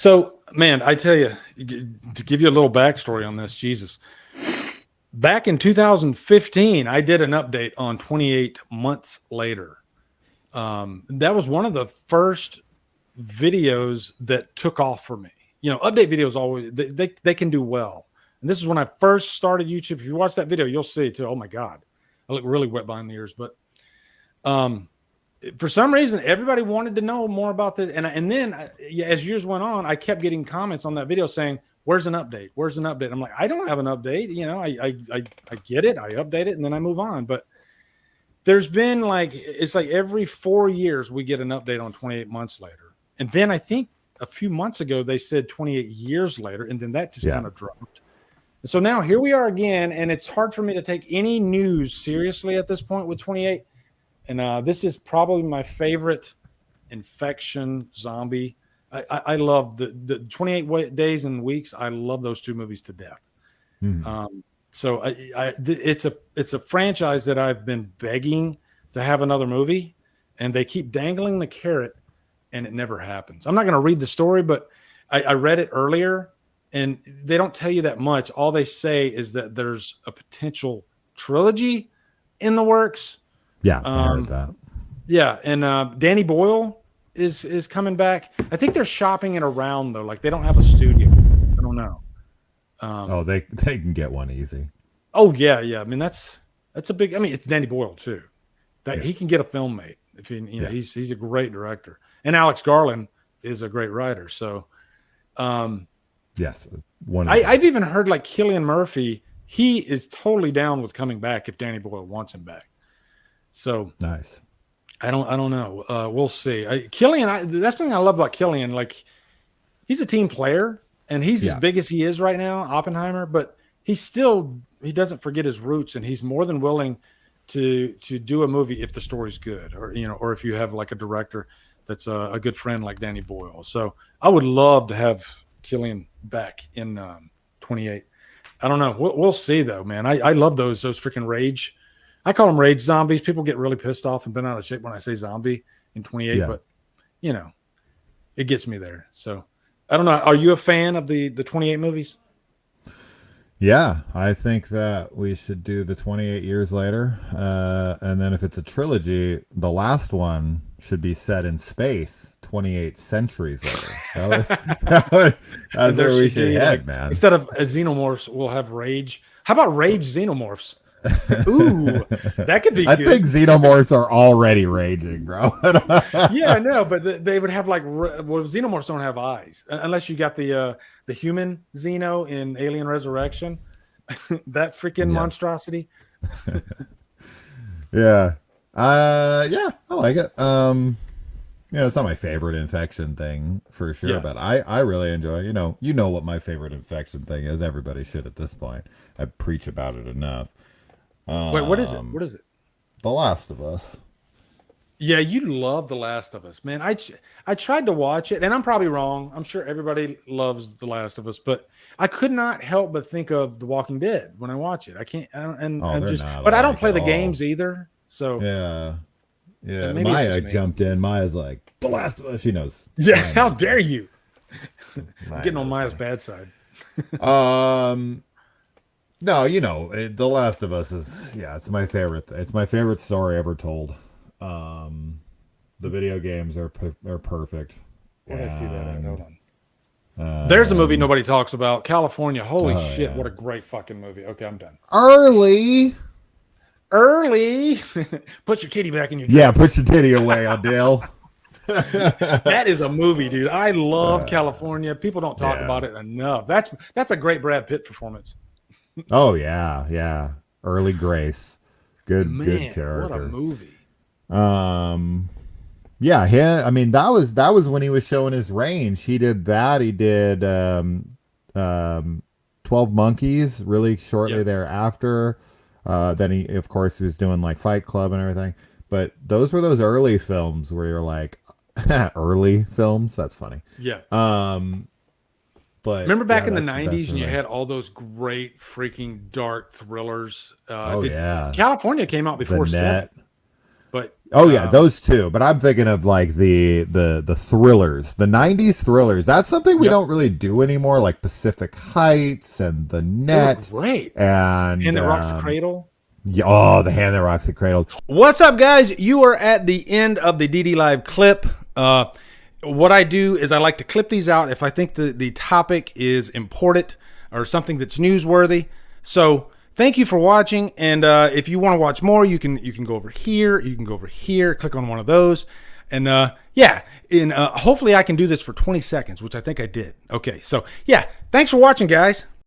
So, man, I tell you, to give you a little backstory on this, Jesus. Back in 2015, I did an update on 28 months later. That was one of the first videos that took off for me. You know, update videos always they can do well. And this is when I first started YouTube. If you watch that video, you'll see too. Oh my God, I look really wet behind the ears. But for some reason, everybody wanted to know more about this. And then as years went on, I kept getting comments on that video saying, "Where's an update? Where's an update?" I'm like, I don't have an update. You know, I get it, I update it, and then I move on. But there's been it's like every 4 years we get an update on 28 months later. And then I think a few months ago they said 28 years later, and then that just kind of dropped. And so now here we are again, and it's hard for me to take any news seriously at this point with 28. And this is probably my favorite infection zombie. I love the 28 days and weeks. I love those two movies to death. So it's a franchise that I've been begging to have another movie, and they keep dangling the carrot, and it never happens. I'm not going to read the story, but I read it earlier, and they don't tell you that much. All they say is that there's a potential trilogy in the works. Yeah, I heard that. Yeah, and Danny Boyle is coming back. I think they're shopping it around though. Like they don't have a studio. I don't know. They can get one easy. Oh yeah. I mean that's a big. I mean it's Danny Boyle too. He can get a film made if he's a great director, and Alex Garland is a great writer. So, yes, I've even heard like Cillian Murphy. He is totally down with coming back if Danny Boyle wants him back. So nice. I don't know. We'll see. Cillian, that's the thing I love about Cillian. Like he's a team player, and he's as big as he is right now, Oppenheimer. But he doesn't forget his roots, and he's more than willing to do a movie if the story's good, or if you have like a director that's a good friend like Danny Boyle. So I would love to have Cillian back in 28. I don't know. We'll see though, man. I love those freaking rage. I call them rage zombies. People get really pissed off and bent out of shape when I say zombie in 28, but it gets me there. So I don't know. Are you a fan of the 28 movies? Yeah, I think that we should do the 28 years later. And then if it's a trilogy, the last one should be set in space 28 centuries later. That's where we should head, man. Instead of xenomorphs, we'll have rage. How about rage xenomorphs? Ooh, that could be good. I think xenomorphs are already raging, bro. Yeah, no, but they would have xenomorphs don't have eyes unless you got the human Xeno in Alien Resurrection. That freaking monstrosity. Yeah, I like it. It's not my favorite infection thing for sure, but I really enjoy. You know what my favorite infection thing is. Everybody should at this point. I preach about it enough. Wait, what is it? What is it? The Last of Us. Yeah, you love The Last of Us, man. I tried to watch it, and I'm probably wrong. I'm sure everybody loves The Last of Us, but I could not help but think of The Walking Dead when I watch it. I can't, but I don't play the games either. So yeah. Maya jumped in. Maya's like, The Last of Us. She knows. Yeah, how dare you? I'm getting on Maya's bad side. No, The Last of Us is, it's my favorite. It's my favorite story ever told. The video games are perfect. Where did I see that? Hold on. There's a movie nobody talks about. California. Holy shit! Yeah. What a great fucking movie. Okay, I'm done. Early. Put your titty back in your dress. Yeah, put your titty away, Adele. That is a movie, dude. I love California. People don't talk about it enough. That's a great Brad Pitt performance. Oh yeah. Early Grace. Good character. What a movie. I mean that was when he was showing his range. He did that. He did 12 Monkeys really shortly thereafter. Then he of course was doing like Fight Club and everything. But those were those early films where you're like early films. That's funny. Yeah. But remember back in the 90s and you had all those great freaking dark thrillers. California came out before The Net. But oh yeah, those two. But I'm thinking of like the thrillers, the '90s thrillers. That's something we don't really do anymore, like Pacific Heights and The Net. Great. And That Rocks the Cradle. Yeah, oh, The Hand That Rocks the Cradle. What's up, guys? You are at the end of the DD Live clip. What I do is I like to clip these out if I think the topic is important or something that's newsworthy. So thank you for watching. And if you want to watch more, you can go over here. You can go over here, click on one of those. And hopefully I can do this for 20 seconds, which I think I did. Okay, so yeah, thanks for watching, guys.